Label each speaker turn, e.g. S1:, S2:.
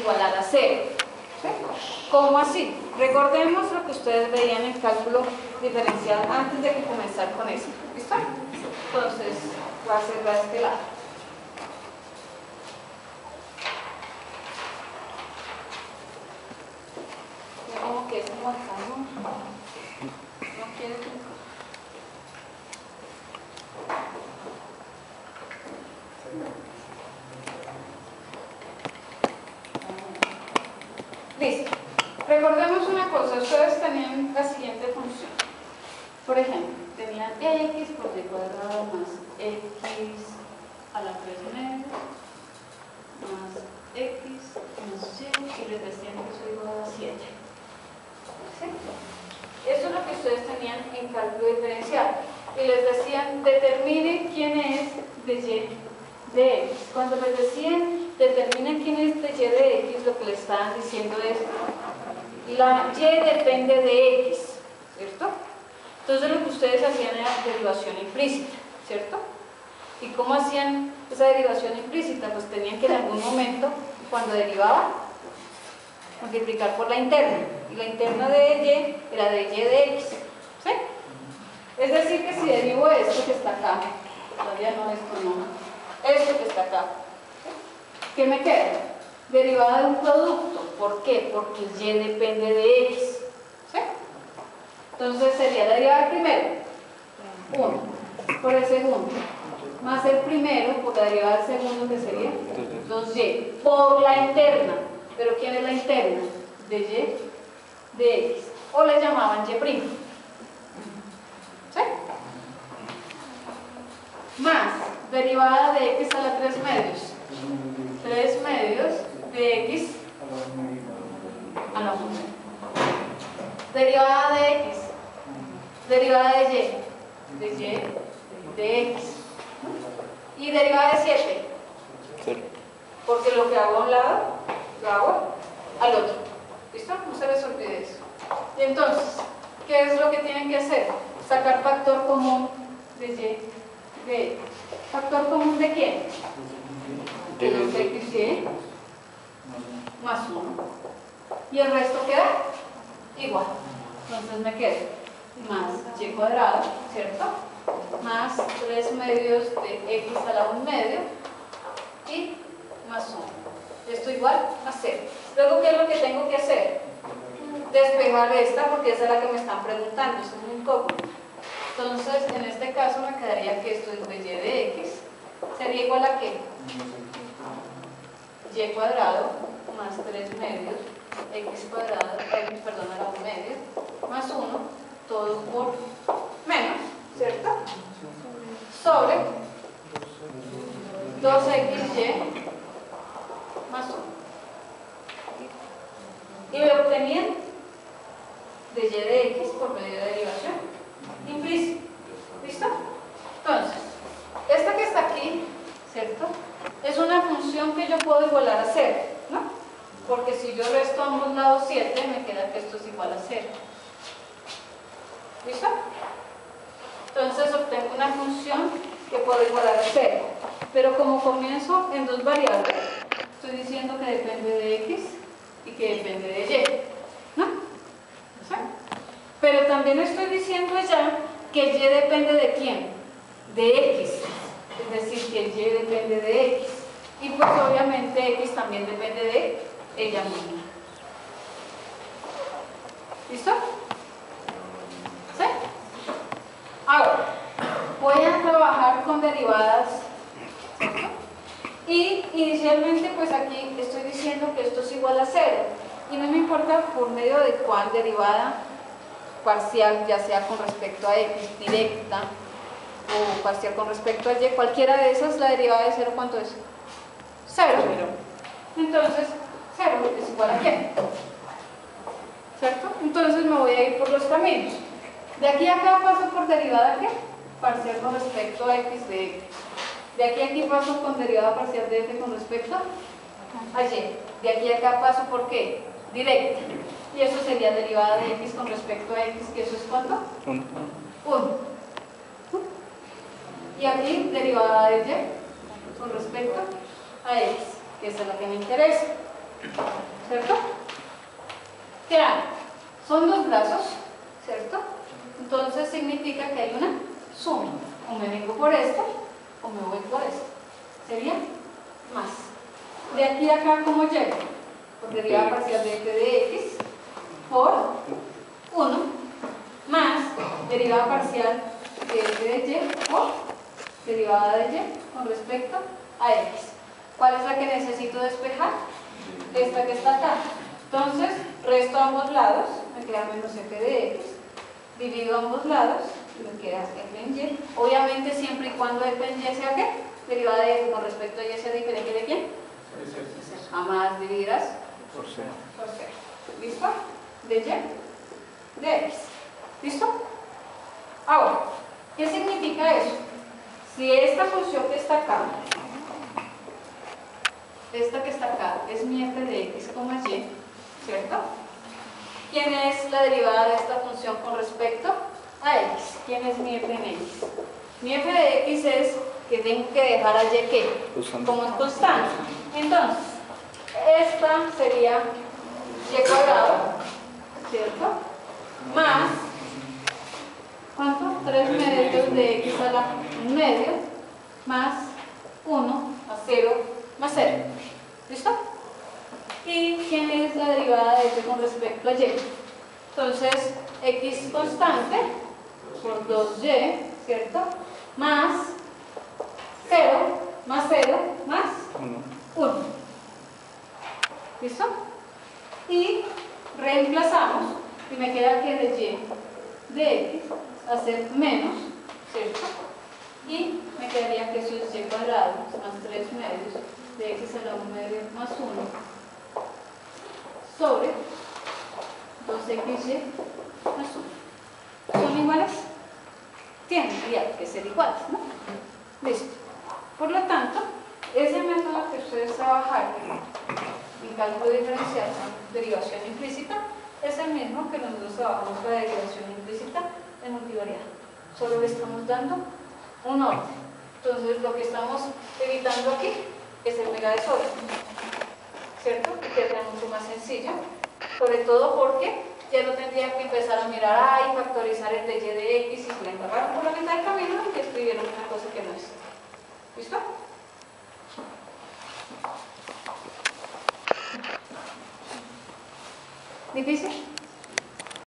S1: igualar a 0. ¿Sí? ¿Cómo así? Recordemos lo que ustedes veían en cálculo diferencial antes de comenzar con eso. ¿Listo? Entonces, va a ser de este lado. Ya como que es como acá, ¿no? No quiere que... Listo. Recordemos una cosa, ustedes tenían la siguiente función. Por ejemplo, tenían x por y cuadrado más x a la 3 medios más x más y les decían que eso igual a 7. ¿Sí? Eso es lo que ustedes tenían en cálculo diferencial. Y les decían, determine quién es de y de x. Cuando les decían, determinen quién es de y de x, lo que le estaban diciendo es, la y depende de x, ¿cierto? Entonces lo que ustedes hacían era derivación implícita, ¿cierto? ¿Y cómo hacían esa derivación implícita? Pues tenían que en algún momento, cuando derivaban, multiplicar por la interna. Y la interna de y era de y de x, ¿sí? Es decir, que si derivo esto que está acá, todavía no esto, no, esto que está acá, ¿qué me queda? Derivada de un producto. ¿Por qué? Porque y depende de x. ¿Sí? Entonces sería la derivada del primero, 1, por el segundo, más el primero por la derivada del segundo, que sería 2y, por la interna. ¿Pero quién es la interna? De y de x. O le llamaban y'. ¿Sí? Más derivada de x a la 3 medios. 3 medios de x a la 1. Derivada de x. Derivada de y de x. Y derivada de 7. Porque lo que hago a un lado, lo hago al otro. ¿Listo? No se les olvide eso. Y entonces, ¿qué es lo que tienen que hacer? Sacar factor común de y de x. ¿Factor común de quién? De los xy más 1. Y el resto queda igual. Entonces me queda más y cuadrado, ¿cierto? Más 3 medios de x a la 1 medio y más 1. Esto igual a 0. Luego, ¿qué es lo que tengo que hacer? Despejar esta, porque esa es la que me están preguntando, es un incógnito. Entonces, en este caso me quedaría que esto es de y de x sería igual a ¿qué? Y cuadrado más 3 medios x cuadrado, perdón, a la 1 medio más 1, todo por menos, ¿cierto? Sobre 2xy más 1. Y me obtenían de y de x por medio de derivación implícita. ¿Listo? Entonces, esta que está aquí, ¿cierto? Es una función que yo puedo igualar a 0, ¿no? Porque si yo resto a ambos lados 7, me queda que esto es igual a 0. ¿Listo? Entonces obtengo una función que puedo igualar a 0. Pero como comienzo en dos variables, estoy diciendo que depende de x y que depende de y, ¿no? ¿Sí? Pero también estoy diciendo ya que y depende de quién? De x. Es decir, que y depende de x. Y pues obviamente x también depende de ella misma. ¿Listo? ¿Sí? Ahora, voy a trabajar con derivadas. Y inicialmente pues aquí estoy diciendo que esto es igual a 0. Y no me importa por medio de cuál derivada parcial, ya sea con respecto a x directa o parcial con respecto a y, cualquiera de esas, la derivada de 0, ¿cuánto es? 0. Entonces, 0 es igual a ¿qué? ¿Cierto? Entonces me voy a ir por los caminos. De aquí a acá paso por derivada ¿qué? Parcial con respecto a x de x. De aquí a aquí paso con derivada parcial de f con respecto a y. De aquí a acá paso por ¿qué? Directa. Y eso sería derivada de x con respecto a x, que eso es ¿cuánto? 1. Y aquí derivada de y con respecto a x, que esa es la que me interesa. ¿cierto? Triángulo. Son dos brazos, ¿cierto? Entonces significa que hay una suma. O me vengo por esto, o me voy por esto. Sería más. De aquí a acá, ¿cómo llego? Por derivada parcial de f de x por 1 más derivada parcial de f de y por derivada de y con respecto a x. ¿Cuál es la que necesito despejar? Esta que está acá. Entonces, resto ambos lados, me queda menos f de x, divido ambos lados y me queda f en y. Obviamente, siempre y cuando f en y sea ¿qué? Derivada de f con respecto a y sea diferente de quién? Jamás dividirás
S2: Por C.
S1: por c. ¿Listo? De y de x. ¿Listo? Ahora, ¿qué significa eso? Si esta función que está acá, esta que está acá, es mi f de x, y, ¿cierto? ¿Quién es la derivada de esta función con respecto a x? ¿Quién es mi f en x? Mi f de x es que tengo que dejar a y ¿qué? Como es constante. Entonces, esta sería y cuadrado, ¿cierto? Más, ¿cuánto? 3 medios de x a la 1 medio, más 1 más 0 más 0. ¿Listo? ¿Y quién es la derivada de f con respecto a y? Entonces, x constante por 2y, ¿cierto? Más 0 más 0 más 1. ¿Listo? Y reemplazamos y me queda que de y de x a ser menos, ¿cierto? Y me quedaría que eso es y cuadrado más 3 medios de x a la 1 medio más 1 sobre 2xy más 1. ¿Son iguales? Tienen que ser iguales, ¿no? Listo. Por lo tanto, ese método que ustedes trabajaron en cálculo diferencial, derivación implícita, es el mismo que nosotros trabajamos para derivación implícita en multivariada. Solo le estamos dando un orden. Entonces, lo que estamos evitando aquí es el mega desorden, ¿cierto? Que es mucho más sencillo, sobre todo porque ya no tendría que empezar a mirar y factorizar el de y de x y se le embarraron por la mitad del camino y que escribieron una cosa que no es. ¿Listo? ¿Difícil?